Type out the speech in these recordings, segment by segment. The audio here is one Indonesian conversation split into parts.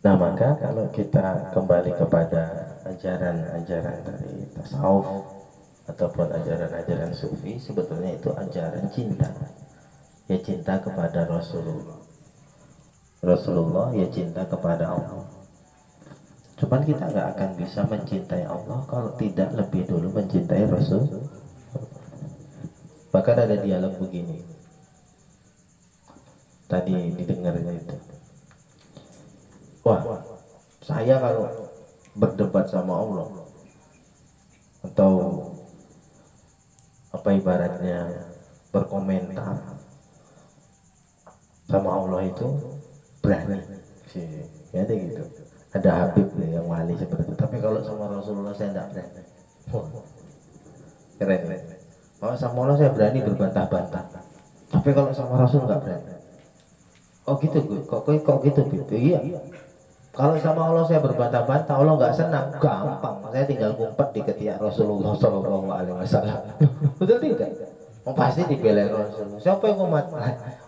Nah, maka kalau kita kembali kepada ajaran-ajaran dari tasawuf ataupun ajaran-ajaran sufi, sebetulnya itu ajaran cinta. Ya cinta kepada Rasulullah, ya cinta kepada Allah. Cuman kita nggak akan bisa mencintai Allah kalau tidak lebih dulu mencintai Rasul. Bahkan ada dialog begini, tadi didengarnya itu. Wah, saya kalau berdebat sama Allah atau apa ibaratnya berkomentar sama Allah itu berani sih, ya ada gitu. Ada Habib yang wali seperti itu. Tapi kalau sama Rasulullah saya tidak berani. Wah, keren. Kalau sama Allah saya berani berbantah-bantah. Tapi kalau sama Rasul nggak berani. Oh gitu, kok gitu, Bib? Iya. Kalau sama Allah saya berbantah-bantah, Allah nggak senang, gampang. Saya tinggal ngumpet di ketiak Rasulullah Shallallahu Alaihi Wasallam. Betul tidak? Oh, pasti dibela Rasul. Siapa yang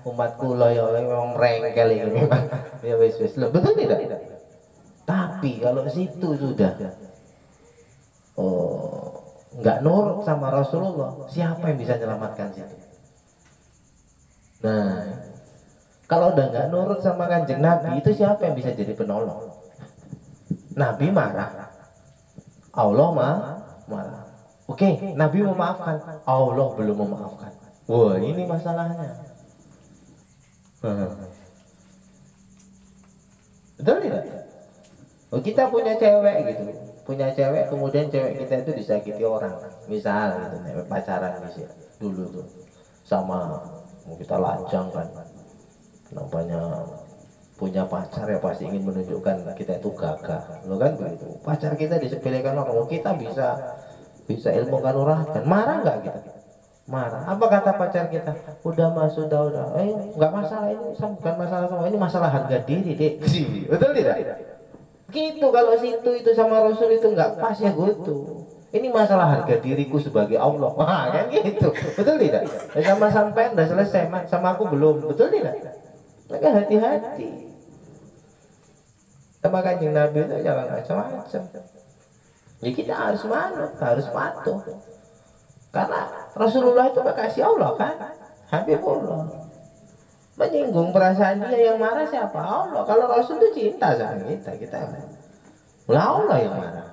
umatku loh ya Allah memang merengkel ini memang. Ya wis betul tidak? Tapi kalau situ sudah nggak nurut sama Rasulullah, siapa yang bisa menyelamatkan situ? Nah, kalau udah nggak nurut sama kanjeng Nabi, itu siapa yang bisa jadi penolong? Nabi marah, Allah marah. Oke, Nabi memaafkan, Allah belum memaafkan. Wah, ini masalahnya. Betul tidak? Oh, kita punya cewek gitu, punya cewek, kemudian cewek kita itu disakiti orang, misal gitu, pacaran misalnya dulu tuh sama, mau kita lajang kan, namanya punya pacar ya pasti ingin menunjukkan kita itu gagah, lo kan begitu. Pacar kita disepelekan orang, oh, kita bisa ilmu kanuragan, marah nggak kita? Marah. Apa kata pacar kita? Udah mas, udah, nggak masalah, ini bukan masalah sama, ini masalah harga diri deh. Betul tidak? Gitu. Kalau situ itu sama Rasul itu nggak pas ya gitu. Ini masalah harga diriku sebagai Allah. Wah, kan gitu. Betul tidak? Sama sampai udah selesai, sama aku belum. Betul tidak? Maka hati-hati. Sama kanjeng Nabi itu jangan macam-macam. Ya kita harus manut, harus patuh. Karena Rasulullah itu kekasih Allah kan, Habibullah. Menyinggung perasaan dia, yang marah siapa? Allah. Kalau Rasul itu cinta sama kita lah Allah yang marah.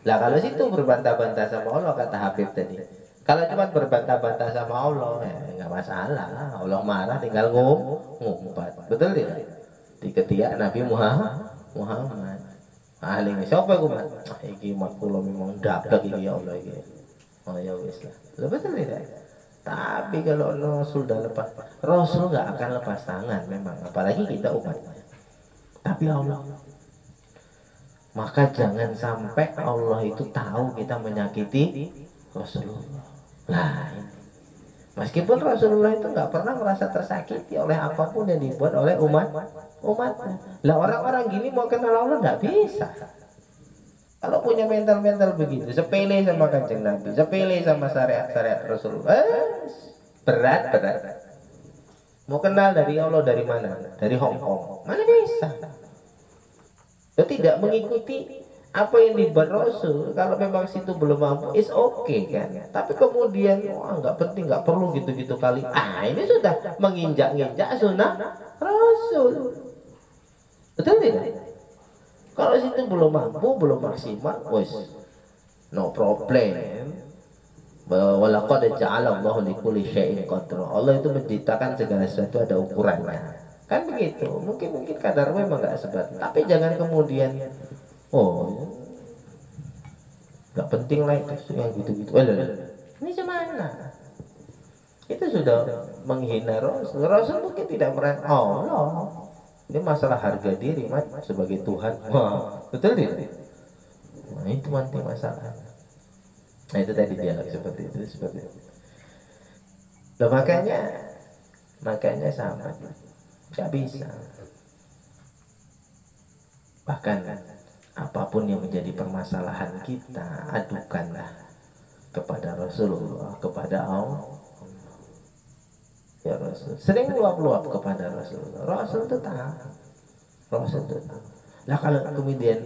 Lah kalau situ berbantah-bantah sama Allah, kata Habib tadi. Kalau cuma berbantah-bantah sama Allah, ya nggak masalah. Allah marah, tinggal ngumpat. Betul tidak? Di ketiak Nabi Muhammad. Aling siapa aku mat? Iki mat kula memang dadak iki ya Allah iki. Oh ya wis lah. Betul tidak? Tapi kalau Rasul sudah lepas, Rasul nggak akan lepas tangan memang, apalagi kita umatnya. Tapi Allah, maka jangan sampai Allah itu tahu kita menyakiti Rasulullah. Nah, meskipun Rasulullah itu nggak pernah merasa tersakiti oleh apapun yang dibuat oleh umatnya. Lah orang-orang gini mau kenal Allah nggak bisa. Kalau punya mental-mental begitu, sepele sama kanjeng Nabi, sepele sama syariat-syariat Rasulullah, berat. Mau kenal dari Allah dari mana? Dari Hong Kong. Mana bisa? Dia tidak mengikuti apa yang dibuat Rasul. Kalau memang situ belum mampu, is okay kan. Tapi kemudian, wah nggak penting, nggak perlu gitu-gitu kali. Ini sudah menginjak-injak sunnah Rasul. Betul tidak? Kalau situ belum mampu, belum maksimal, wes no problem. Walaqad ja'ala Allahu likulli syai'in qadra. Allah itu menciptakan segala sesuatu ada ukurannya. Kan begitu. Mungkin kadar memang enggak sebat. Tapi jangan kemudian enggak penting lah itu yang gitu-gitu. Ini gimana? Itu sudah menghina Rasul. Rasul mungkin tidak merasa Allah. Ini masalah harga diri, mat, sebagai Tuhan. Wah, betul tidak? Nah, itu nanti masalah. Nah, itu tadi dialog seperti itu. Nah, makanya sama, nggak bisa. Bahkan apapun yang menjadi permasalahan kita, adukanlah kepada Rasulullah, kepada Allah. Ya Rasul, sering luap-luap kepada Rasulullah. Rasul itu tahu. Lah kalau kemudian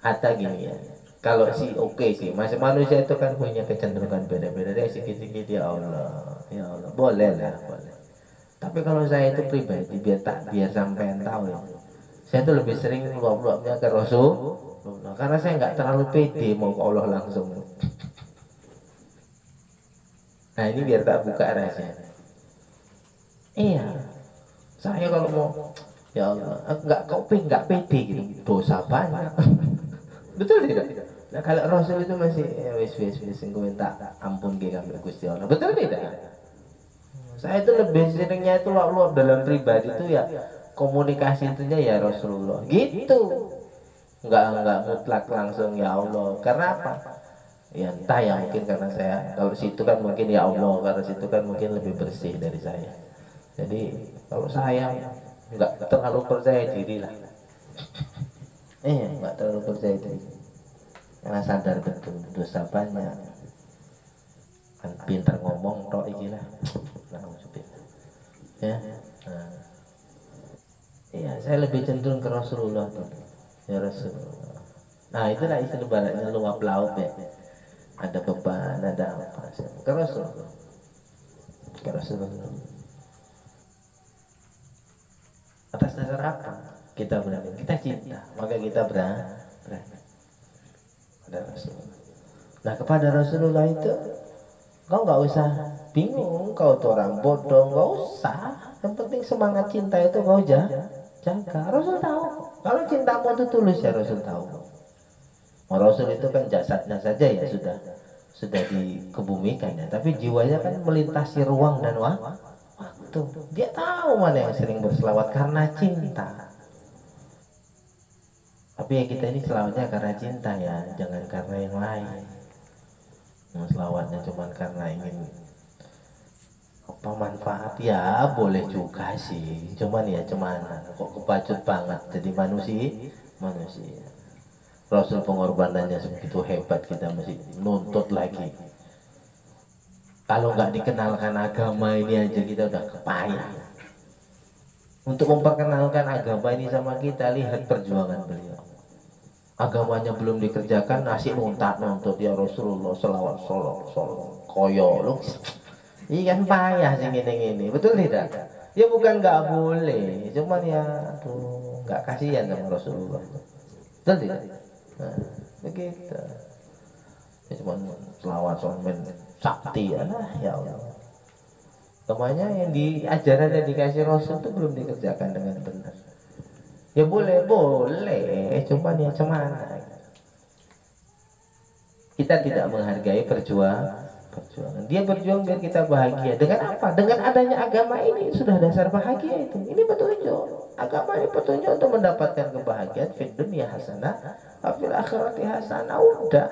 kata gini ya, kalau sih oke sih, masih manusia itu kan punya kecenderungan beda-beda deh, sedikit-sedikit ya Allah, boleh lah, boleh. Tapi kalau saya itu pribadi, biar sampean tahu ya, saya itu lebih sering luap-luapnya ke Rasul, karena saya nggak terlalu pede mau ke Allah langsung. Nah ini biar tak buka rahasia. Iya, saya kalau mau, ya Allah, nggak pede gitu, dosa banyak. Betul tidak? Nah kalau Rasul itu masih wis engko minta ampun ke kami Gusti Allah. Betul tidak? Saya itu lebih seringnya itu luap dalam pribadi itu ya komunikasi itunya ya Rasulullah. Gitu. Enggak mutlak langsung ya Allah. Karena apa? Ya entah ya mungkin karena saya kalau situ kan mungkin ya Allah, karena situ kan mungkin lebih bersih dari saya. Jadi kalau saya enggak terlalu percaya diri lah. Enggak terlalu percaya diri. Karena sadar betul dosa banyak. Kan pintar ngomong tok iki lah. Ya. Nah. Iya, saya lebih cenderung ke Rasulullah tuh. Ya Rasulullah. Nah, itulah istilah baratnya luap laut ya. Ada beban, ada apa? Ke Rasulullah. Ke Rasulullah. Atas dasar apa? Kita berani, kita cinta, maka kita berani. Pada Rasulullah. Nah, kepada Rasulullah itu kau nggak usah bingung, kau tuh orang bodoh, nggak usah. Yang penting semangat cinta itu kau jaga. Rasul tahu. Kalau cintamu itu tulus ya Rasul tahu. Rasul itu kan jasadnya saja ya sudah dikebumikan ya, tapi jiwanya kan melintasi ruang dan waktu. Dia tahu mana yang sering berselawat karena cinta. Tapi ya kita ini selawatnya karena cinta ya, jangan karena yang lain. Selawatnya cuma karena ingin apa manfaat ya boleh juga sih, cuman kok kebacut banget jadi manusia. Rasul pengorbanannya sebegitu hebat, kita masih nuntut lagi. Kalau nggak dikenalkan agama ini aja kita udah kepayah. Untuk memperkenalkan agama ini sama kita, lihat perjuangan beliau. Agamanya belum dikerjakan, nasi nuntut ya Rasulullah selawat koyo lu. Iya kan payah sih gini, betul tidak? Ya bukan nggak boleh, cuman ya tuh nggak kasihan sama Rasulullah. Betul tidak? Nah, begitu. Ya cuman selawat somen sakti ya Allah. Semuanya yang diajaran dan dikasih Rasul itu belum dikerjakan dengan benar. Ya boleh, cuman ya cuman kita tidak menghargai perjuangan. Dia berjuang biar kita bahagia. Dengan apa? Dengan adanya agama ini sudah dasar bahagia itu. Ini petunjuk. Agama ini petunjuk untuk mendapatkan kebahagiaan fid dunya hasanah, fil akhirati hasanah. Udah.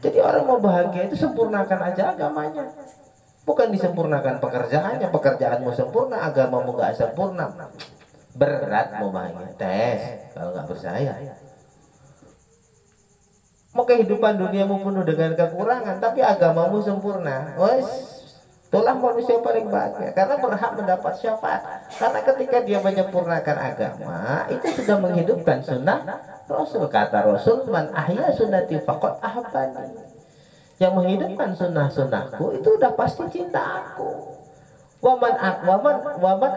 Jadi orang mau bahagia itu sempurnakan aja agamanya. Bukan disempurnakan pekerjaannya. Pekerjaanmu sempurna, agamamu gak sempurna. Berat mau bahagia. Tes kalau nggak percaya. Mau kehidupan duniamu penuh dengan kekurangan, tapi agamamu sempurna. Wes, itulah manusia paling bahagia karena berhak mendapat syafaat. Karena ketika dia menyempurnakan agama, itu sudah menghidupkan sunnah Rasul. Kata Rasul, man ahya sunnati faqad ahabbani. Yang menghidupkan sunnahku itu udah pasti cinta aku. Waman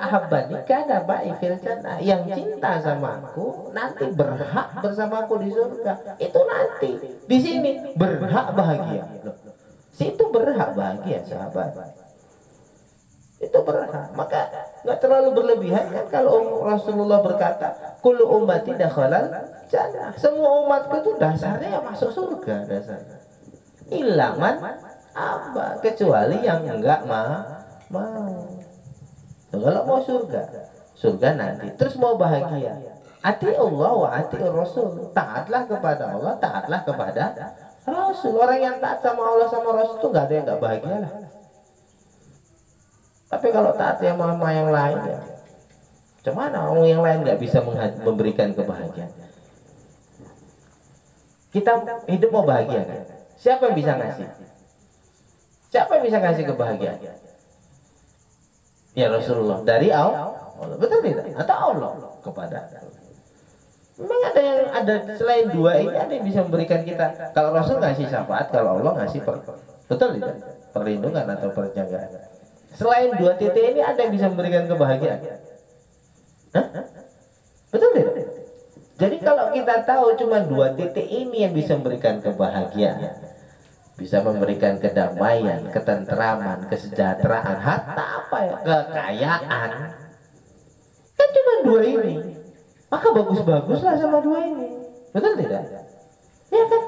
ahabbani kana ba'i fil jannah. Yang cinta sama aku nanti berhak bersamaku di surga. Itu nanti. Di sini berhak bahagia. Loh, situ berhak bahagia sahabat. Itu berhak. Maka nggak terlalu berlebihan kan kalau Rasulullah berkata, kullu ummati dakhalal jannah. Semua umatku itu dasarnya masuk surga dasarnya. Ilaman apa kecuali yang enggak mau. Kalau mau surga nanti. Terus mau bahagia, ati Allah wa ati Rasul. Taatlah kepada Allah, taatlah kepada Rasul. Orang yang taat sama Allah sama Rasul itu nggak ada yang nggak bahagia lah. Tapi kalau taat sama yang lain ya, cuman orang yang lain nggak bisa memberikan kebahagiaan. Kita hidup mau bahagia kan? Siapa yang bisa ngasih? Siapa yang bisa ngasih kebahagiaan? Ya Rasulullah dari Allah, betul tidak? Atau Allah kepada Memang ada yang ada selain dua ini, ada yang bisa memberikan kita. Kalau Rasul ngasih syafaat, kalau Allah ngasih betul tidak? Perlindungan atau penjagaan. Selain dua titik ini, ada yang bisa memberikan kebahagiaan. Hah? Betul tidak? Jadi kalau kita tahu cuma dua titik ini yang bisa memberikan kebahagiaan, bisa memberikan kedamaian, ketentraman, kesejahteraan, hatta apa ya, kekayaan, kan cuma dua ini. Maka bagus-baguslah sama dua ini. Betul tidak? Ya kan?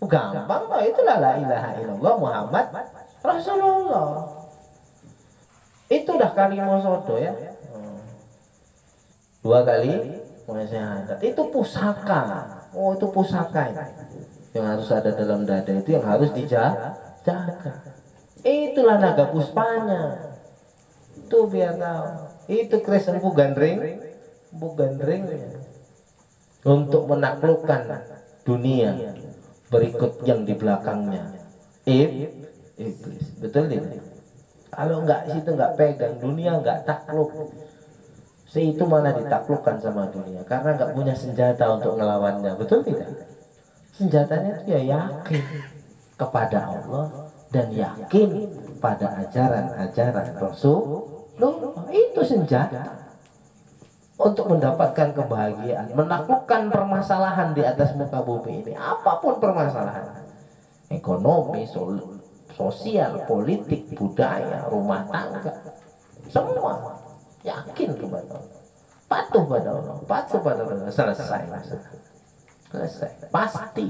Gampang kok, itulah la ilaha illallah Muhammad Rasulullah. Itu udah kalimat sodo ya. Dua kali syahadat. Itu pusaka. Oh, itu pusaka ini. Yang harus ada dalam dada itu yang harus dijaga. Itulah naga puspanya. Itu biar tahu. Itu kres empu gandring. Untuk menaklukkan dunia berikut yang di belakangnya iblis. Betul tidak? Kalau enggak situ enggak pegang dunia, enggak takluk, itu malah ditaklukkan sama dunia karena enggak punya senjata untuk melawannya. Betul tidak? Senjatanya itu ya yakin kepada Allah dan yakin pada ajaran-ajaran Rasulullah. Itu senjata untuk mendapatkan kebahagiaan, menaklukkan permasalahan di atas muka bumi ini, apapun permasalahan, ekonomi, sosial, politik, budaya, rumah tangga, semua yakin kepada Allah, patuh pada Allah, patuh pada Allah, selesai, pasti.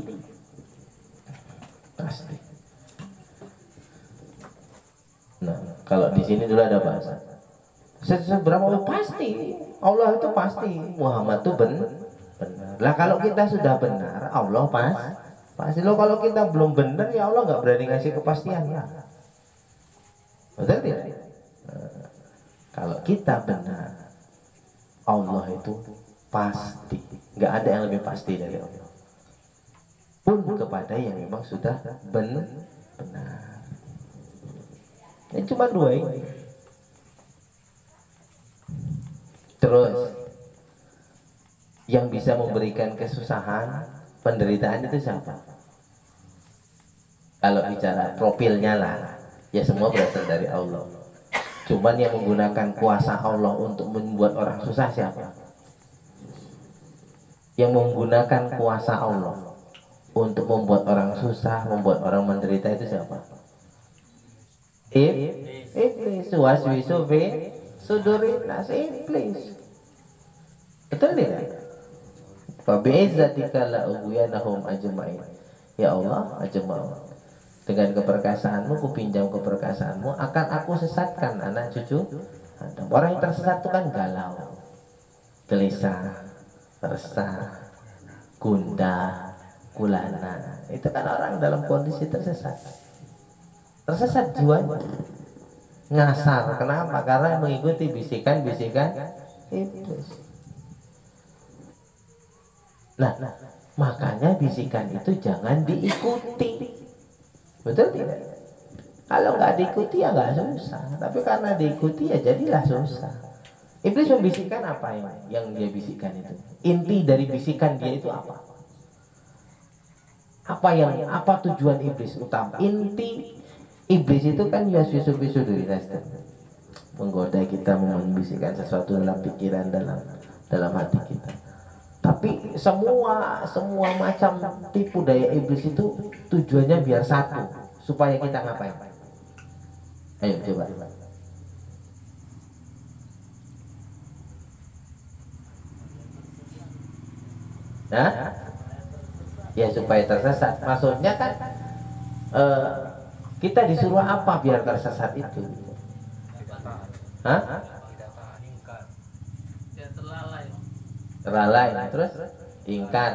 Nah, kalau di sini dulu ada bahasa. Seberapa pasti Allah itu pasti, Muhammad itu benar. Lah kalau kita sudah benar, Allah pasti. Loh kalau kita belum benar ya Allah nggak berani ngasih kepastian ya. Betul tidak? Kalau kita benar, Allah itu pasti. Nggak ada yang lebih pasti dari Allah. Pun kepada yang memang sudah benar. Ini cuma dua ini. Terus yang bisa memberikan kesusahan, penderitaan itu siapa? Kalau bicara profilnya lah, ya semua berasal dari Allah. Cuman yang menggunakan kuasa Allah untuk membuat orang susah siapa? Yang menggunakan kuasa Allah untuk membuat orang susah, membuat orang menderita itu siapa? Iblis, waswisu fi sudurin nas, iblis. Betul tidak? Fa bi'izzatika la ughwiyanahum ajma'in. Ya Allah, ajma'in. Dengan keperkasaanmu, ku pinjam keperkasaanmu, akan aku sesatkan anak cucu Adam. Orang yang tersesat itu kan galau, gelisah, resah, gundah, gulana. Itu kan orang dalam kondisi tersesat. Tersesat jiwanya, ngasar. Kenapa? Karena mengikuti bisikan-bisikan iblis. Nah, makanya bisikan itu jangan diikuti. Betul tidak? Kalau nggak diikuti ya nggak susah. Tapi karena diikuti ya jadilah susah. Iblis membisikkan apa yang dia bisikkan itu? Inti dari bisikan dia itu apa? Apa tujuan iblis utama? Inti iblis itu kan yaswisu dari nasdem, menggoda kita, membisikkan sesuatu dalam pikiran, dalam hati kita. Tapi semua macam tipu daya iblis itu tujuannya biar satu, supaya kita ngapain? Ayo coba. Nah, ya supaya tersesat. Maksudnya kan kita disuruh apa biar tersesat itu? Hah? Terlalai, terus ingkar,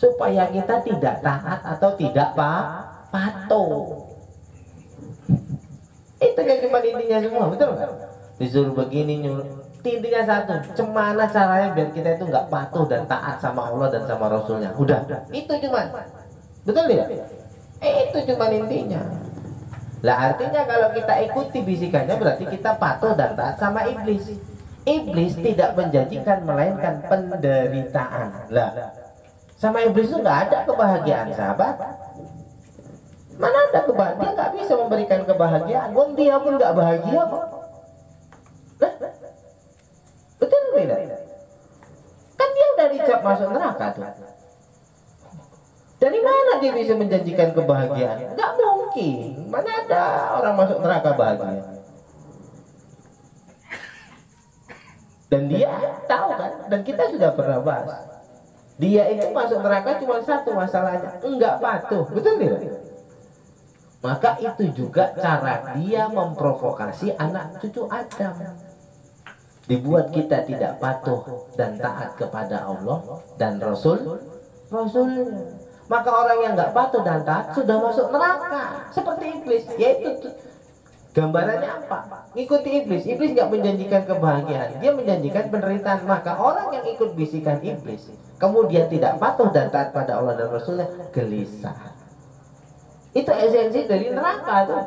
supaya kita tidak taat atau tidak patuh. Itu yang cuma intinya semua, betul nggak? Disuruh begini, nyuruh. Intinya satu, cemana caranya biar kita itu nggak patuh dan taat sama Allah dan sama Rasulnya. Udah, itu cuma, betul tidak? Itu cuma intinya. Lah artinya kalau kita ikuti bisikannya berarti kita patuh dan taat sama iblis. Iblis tidak menjanjikan melainkan penderitaan. Lah, sama iblis itu nggak ada kebahagiaan, sahabat. Mana ada kebahagiaan? Dia nggak bisa memberikan kebahagiaan. Wong dia pun nggak bahagia kok. Nah, betul tidak? Kan dia udah dicap masuk neraka tuh. Dari mana dia bisa menjanjikan kebahagiaan? Nggak mungkin. Mana ada orang masuk neraka bahagia? Dan dia tahu kan, dan kita sudah pernah bahas, dia itu masuk neraka cuma satu masalahnya, enggak patuh, betul tidak? Maka itu juga cara dia memprovokasi anak cucu Adam, dibuat kita tidak patuh dan taat kepada Allah dan Rasulnya. Maka orang yang enggak patuh dan taat sudah masuk neraka, seperti iblis, yaitu gambarannya apa? Ikuti iblis. Iblis nggak menjanjikan kebahagiaan, dia menjanjikan penderitaan. Maka orang yang ikut bisikan iblis, kemudian tidak patuh dan taat pada Allah dan Rasulnya, gelisah. Itu esensi dari neraka tuh.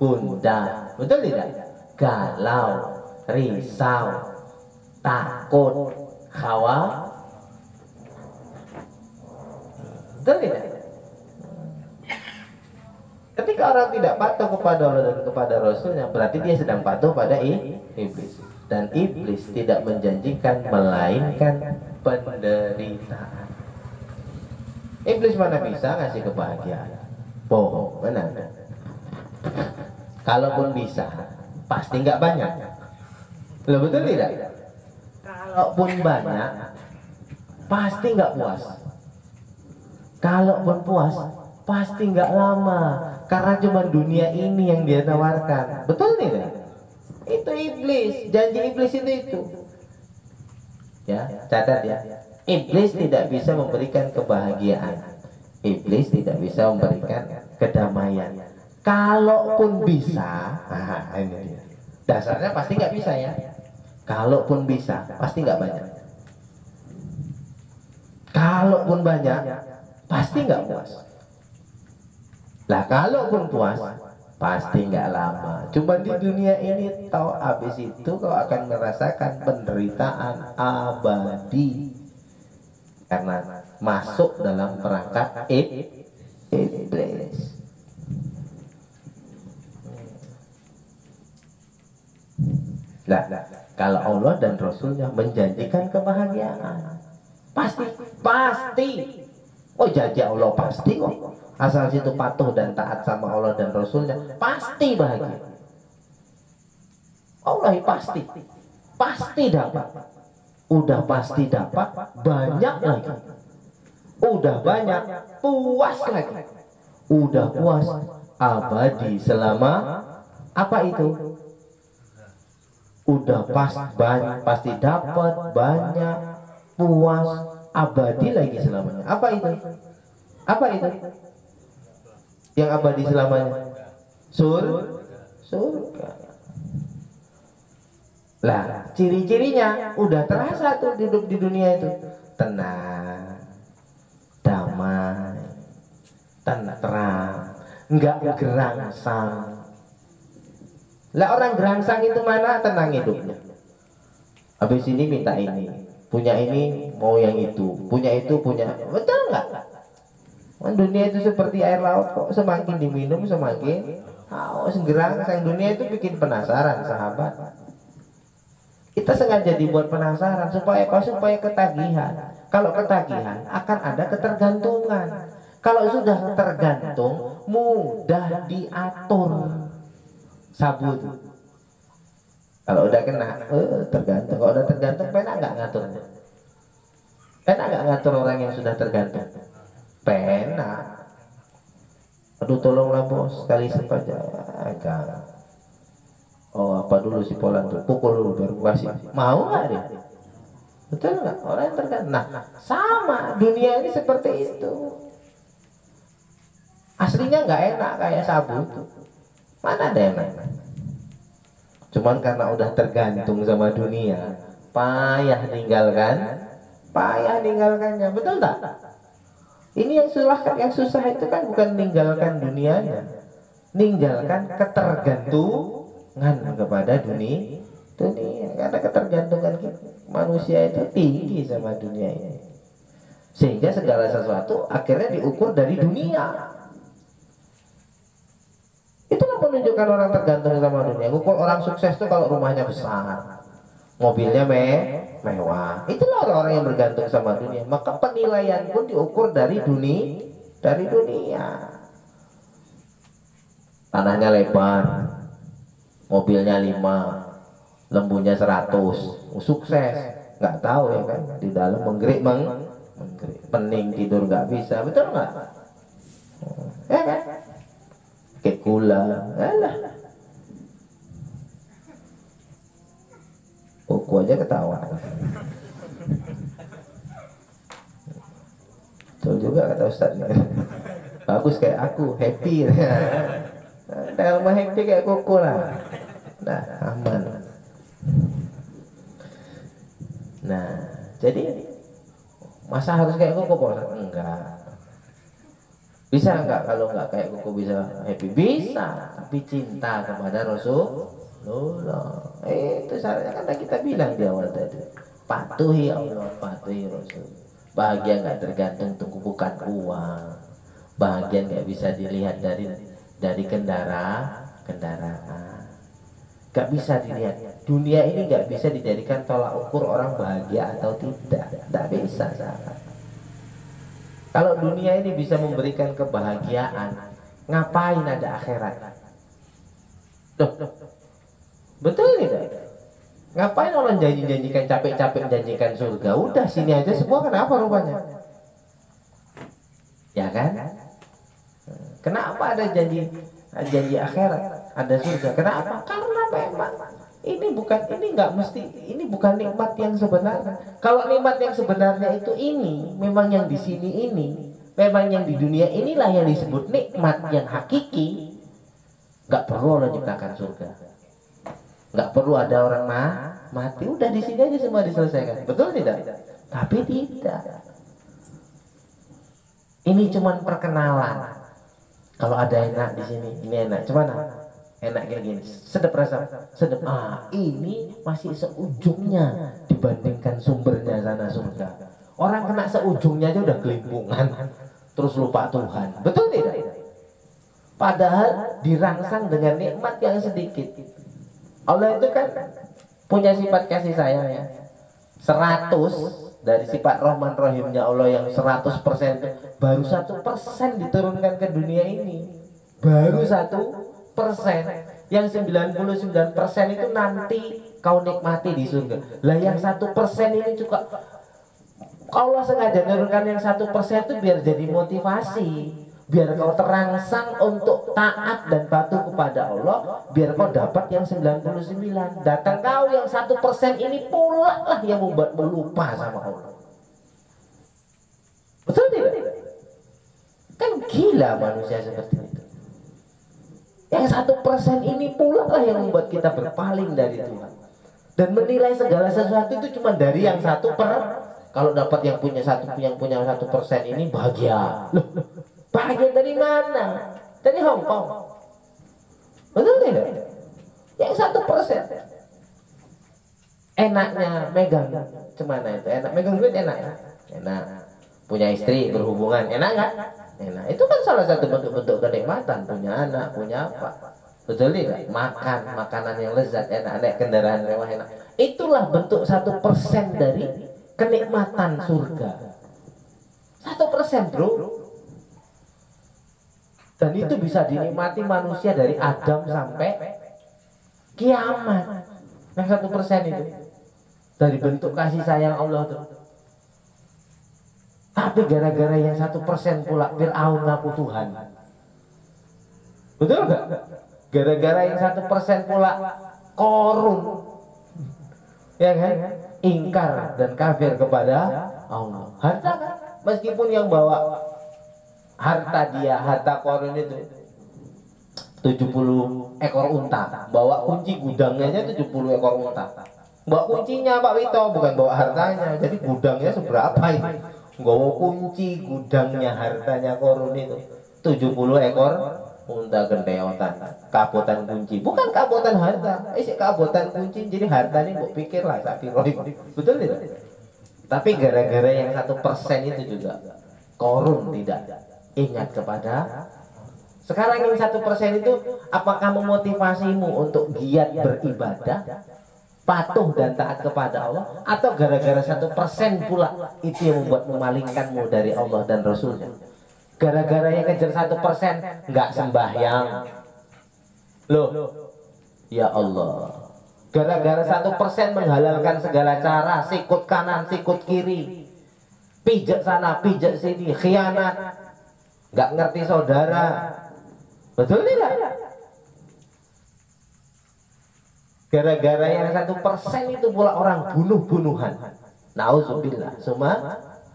Gundah, betul tidak? Galau, risau, takut, khawatir. Betul tidak? Ketika orang tidak patuh kepada Allah dan kepada Rasulnya, berarti dia sedang patuh pada iblis. Dan iblis tidak menjanjikan melainkan penderitaan. Iblis mana bisa ngasih kebahagiaan? Bohong, mana ada? Kalaupun bisa, pasti nggak banyak. Loh, betul tidak? Kalaupun banyak, pasti nggak puas. Kalaupun puas, pasti nggak lama. Karena cuma dunia ini yang dia tawarkan. Betul tidak? Itu iblis. Janji iblis itu. Ya, catat ya. Iblis tidak bisa memberikan kebahagiaan. Iblis tidak bisa memberikan kedamaian. Kalaupun bisa, nah ini dia. Dasarnya pasti nggak bisa ya. Kalaupun bisa, pasti nggak banyak. Kalaupun banyak, pasti nggak puas. Lah kalaupun puas, pasti nggak lama. Cuma di dunia ini tahu, habis itu kau akan merasakan penderitaan abadi karena masuk dalam perangkap iblis. Lah, kalau Allah dan Rasulnya menjanjikan kebahagiaan, pasti. Oh, janji Allah pasti kok. Asal situ patuh dan taat sama Allah dan Rasulnya, pasti bahagia. Allah pasti dapat. Udah pasti dapat, banyak lagi. Udah banyak, puas lagi. Udah puas, abadi selama apa itu? Udah banyak, pasti dapat, banyak, puas, abadi lagi selamanya. Apa itu? Apa itu? Yang abadi selamanya? Surga. Lah, ciri-cirinya udah terasa tuh hidup di dunia itu. Tenang, damai, tenang, enggak gerangsang. Lah, orang gerangsang itu mana tenang hidupnya? Habis ini minta ini, punya ini mau yang itu, punya itu punya. Betul nggak? Dunia itu seperti air laut kok, semakin diminum semakin haus, gerangsang. Dunia itu bikin penasaran, sahabat. Kita sengaja dibuat penasaran supaya apa? Supaya ketagihan. Kalau ketagihan akan ada ketergantungan. Kalau sudah tergantung, mudah diatur. Sabun. Kalau udah kena, tergantung. Kalau udah tergantung, penak nggak ngaturnya? Penak nggak ngatur orang yang sudah tergantung? Penak. Aduh, tolonglah bos, sekali saja. Agak. Oh, apa dulu si Polan tuh, pukul dulu baru kasih. Mau nggak dia? Betul nggak? Orang yang tergantung. Nah, sama dunia ini seperti itu. Aslinya nggak enak kayak sabu itu. Mana ada enak? Cuman karena udah tergantung sama dunia, payah ninggalkannya. Betul tak? Ini yang susah itu kan bukan meninggalkan dunianya, meninggalkan ketergantungan kepada dunia. Dunia, karena ketergantungan manusia itu tinggi sama dunia ini, sehingga segala sesuatu akhirnya diukur dari dunia. Itulah menunjukkan orang tergantung sama dunia. Ukur orang sukses tuh kalau rumahnya besar, mobilnya mewah. Itulah orang-orang yang bergantung sama dunia. Maka penilaian pun diukur dari dunia. Tanahnya lebar, mobilnya 5, lembunya 100, sukses. Nggak tahu ya kan, di dalam menggerik, pening, tidur nggak bisa, betul nggak? Ya kan? Kayak gula, alah. Kuku aja ketawa. Betul juga kata Ustaz. Bagus kayak aku, happy. Kalau mau happy kayak kuku lah. Nah, aman. Nah, jadi masa harus kayak kuku Pak? Enggak. Bisa enggak kalau enggak kayak kuku bisa happy? Bisa, tapi cinta kepada Rasulullah. Itu syaratnya kan kita bilang di awal tadi. Patuhi Allah, patuhi Rasul. Bahagia enggak tergantung bukan uang. Bahagia enggak bisa dilihat dari kendaraan. Gak bisa dilihat. Dunia ini gak bisa dijadikan tolak ukur orang bahagia atau tidak. Gak bisa. Kalau dunia ini bisa memberikan kebahagiaan, ngapain ada akhirat? Loh, betul tidak? Ngapain orang janjikan capek-capek janjikan surga? Udah sini aja semua, kenapa rupanya? Ya kan? Kenapa ada janji akhirat, ada surga? Kenapa? Karena memang ini bukan nikmat yang sebenarnya. Kalau nikmat yang sebenarnya itu ini, memang yang di sini ini, memang yang di dunia inilah yang disebut nikmat yang hakiki. Gak perlu Allah ciptakan surga, gak perlu ada orang mati, udah di sini aja semua diselesaikan. Betul tidak? Tapi tidak. Ini cuman perkenalan. Kalau ada enak di sini, ini enak. Cuman enak kayak gini, sedap rasa, sedap. Ini masih seujungnya dibandingkan sumbernya sana surga. Orang kena seujungnya aja udah kelimpungan, terus lupa Tuhan. Betul tidak? Padahal dirangsang dengan nikmat yang sedikit. Allah itu kan punya sifat kasih sayang ya. 100 dari sifat Rahman Rahimnya Allah yang 100%, baru 1% diturunkan ke dunia ini. Baru 1%. Yang 99% itu nanti kau nikmati di surga. Lah yang 1% ini juga Allah sengaja menurunkan yang 1% itu biar jadi motivasi, biar kau terangsang untuk taat dan patuh kepada Allah, biar kau dapat yang 99. Datang kau yang 1% ini pula lah yang membuatmu lupa sama Allah. Betul tidak? Kan gila manusia seperti itu. Yang 1% ini pula lah yang membuat kita berpaling dari Tuhan dan menilai segala sesuatu itu cuma dari yang 1%. Kalau dapat yang punya 1% ini bahagia. Loh, bahagia dari mana? Dari Hong Kong. Betul tidak? Yang 1%. Enaknya megang cemana itu? Enak megang duit enak ya? Enak. Punya istri berhubungan enak nggak? Enak. Itu kan salah satu bentuk-bentuk kenikmatan, punya anak, punya apa. Betul tidak? Makan makanan yang lezat, enak, naik kendaraan mewah, enak. Itulah bentuk 1% dari kenikmatan surga. 1% bro. Dan itu bisa dinikmati manusia dari Adam sampai kiamat. Yang 1% itu dari bentuk kasih sayang Allah tuh. Tapi gara-gara yang 1% pula Fir'aun ngaku Tuhan. Betul nggak? Gara-gara yang 1% pula Korun, ya kan? Ingkar dan kafir kepada Allah. Harta kan? Meskipun yang bawa harta Korun itu 70 ekor unta, bawa kunci gudangnya aja 70 ekor unta. Bawa kuncinya Pak Wito, bukan bawa hartanya. Jadi gudangnya seberapa ini? Bawa kunci gudangnya hartanya Korun itu 70 ekor unta gendeotan, kabotan kunci, bukan kabotan harta, kabotan kunci jadi harta ini mau pikir lah sapi roy, betul tidak? Tapi gara-gara yang 1% itu juga korun tidak ingat kepada. Sekarang yang 1% itu apakah memotivasimu untuk giat beribadah, patuh dan taat kepada Allah, atau gara-gara 1% pula itu yang membuat memalingkanmu dari Allah dan Rasulnya? Gara-gara yang kejar 1% nggak sembahyang, loh, ya Allah. Gara-gara 1% menghalalkan segala cara, sikut kanan, sikut kiri, pijak sana, pijak sini, khianat, nggak ngerti saudara, betul tidak? Gara-gara yang 1% itu pula orang bunuh-bunuhan. Nauzubillah, summa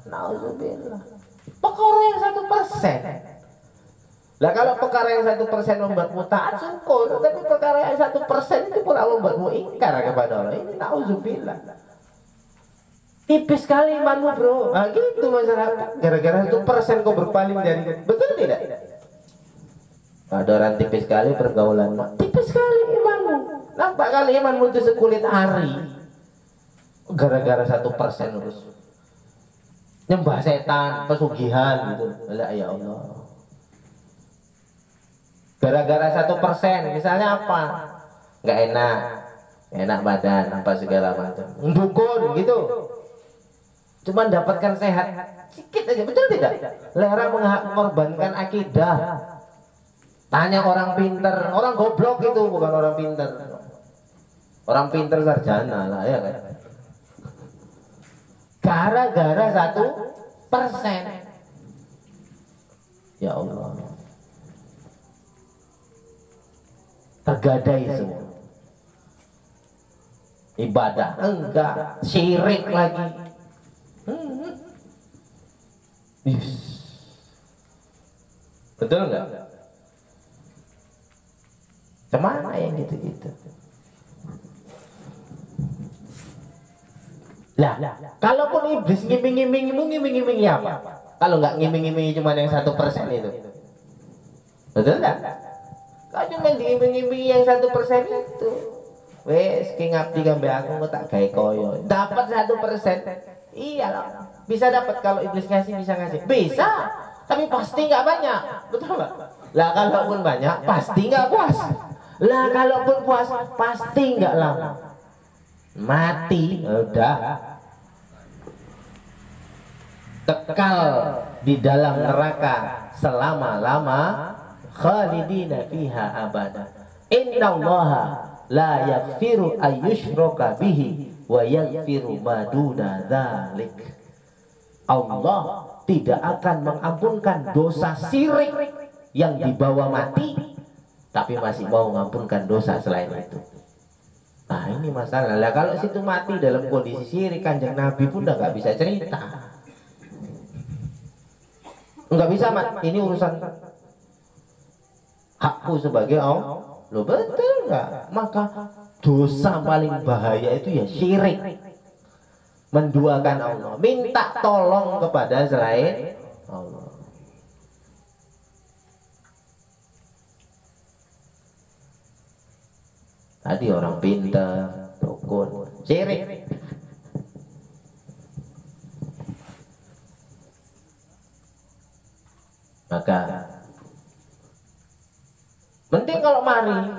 nauzubillah. Perkara yang 1%. Lah kalau perkara yang 1% membuatmu taat syukur, tapi perkara yang 1% itu pula membuatmu ingkar kepada Allah. Ini nauzubillah. Tipis sekali imanmu bro. Nah gitu masalah. Gara-gara 1% kau berpaling dari, betul tidak? Ada orang tipis sekali pergaulan, tipis sekali imanmu. Nampak kali imanmu itu sekulit ari. Gara-gara 1% terus nyembah setan, pesugihan gitu. Lah ya Allah. Gara-gara 1% misalnya apa? Nggak enak badan, apa segala macam. Dukun gitu. Cuman dapatkan sehat sedikit aja, betul tidak? Lera mengorbankan akidah. Tanya orang pinter, orang goblok itu bukan orang pinter. Orang pinter sarjana lah ya kan. Gara-gara 1%. Ya Allah. Tergadai semua. Ibadah enggak, syirik lagi. Yes. Betul enggak? Kemana yang gitu-gitu? Lah, kalaupun iblis ngiming-ngimingi apa? Kalau nggak ngiming-ngimingi cuma yang 1% itu, betul nggak? Kalau cuma diiming-imingi yang 1% itu, wes ki ngabdi kambe aku tak gawe koyo. Dapat 1%, iya loh. Bisa dapat kalau iblis ngasih, bisa ngasih, bisa. Tapi pasti nggak banyak, betul nggak? Lah kalaupun banyak, pasti nggak puas. Lah kalaupun puas, pasti nggak lama. Mati, udah kekal di dalam neraka selama-lama, khalidina fiha abada. Innallaha la yaghfiru ayyushraka bihi wa yaghfiru ma duna dzalik. Allah tidak akan mengampunkan dosa syirik yang dibawa mati, tapi masih mau mengampunkan dosa selain itu. Nah ini masalah. Lah kalau situ mati dalam kondisi syirik, Kanjeng Nabi pun udah nggak bisa cerita. Nggak bisa mat. Ini urusan hakku sebagai Allah. Lo betul nggak? Maka dosa paling bahaya itu ya syirik, menduakan Allah, minta tolong kepada selain Allah. Tadi orang pintar, dukun, syirik. Maka mending kalau mari,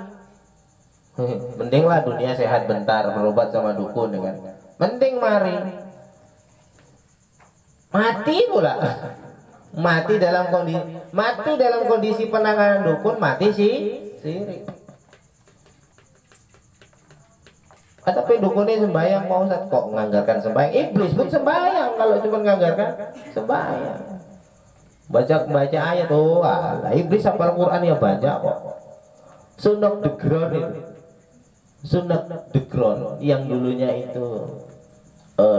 mendinglah dunia sehat bentar, berobat sama dukun ya kan. Mending mari mati pula. Mati dalam kondisi penanganan dukun, mati sih syirik. Tapi dukunnya sembahyang, mau Ustaz kok menganggarkan sembahyang. Iblis pun sembahyang kalau cuma menganggarkan sembahyang. Baca ayat, oh alah, iblis hafal Quran ya banyak kok. Sunnah Degron itu, Sunnah Degron yang dulunya itu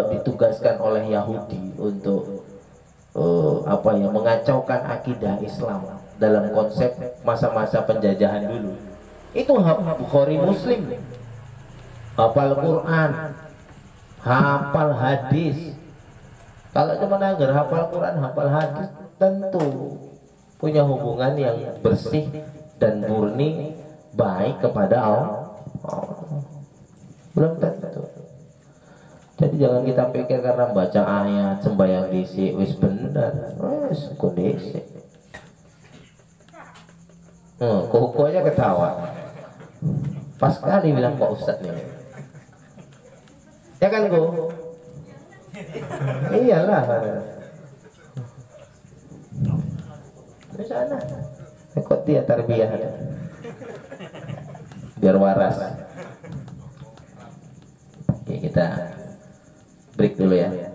ditugaskan oleh Yahudi untuk mengacaukan akidah Islam dalam konsep masa-masa penjajahan dulu. Itu Bukhari Muslim, hafal Quran, hafal hadis. Kalau cuma agar hafal Quran, hafal hadis, tentu punya hubungan yang bersih dan murni baik kepada Allah. Belum tentu. Jadi jangan kita pikir karena baca ayat sembahyang disi wis bener, wis kondisi. Kok aja ketawa. Pas sekali bilang Pak Ustadz nih. Ya kan Ko? Iyalah. Di sana. Ikut dia tarbiyah. Biar waras. Oke, kita break dulu ya.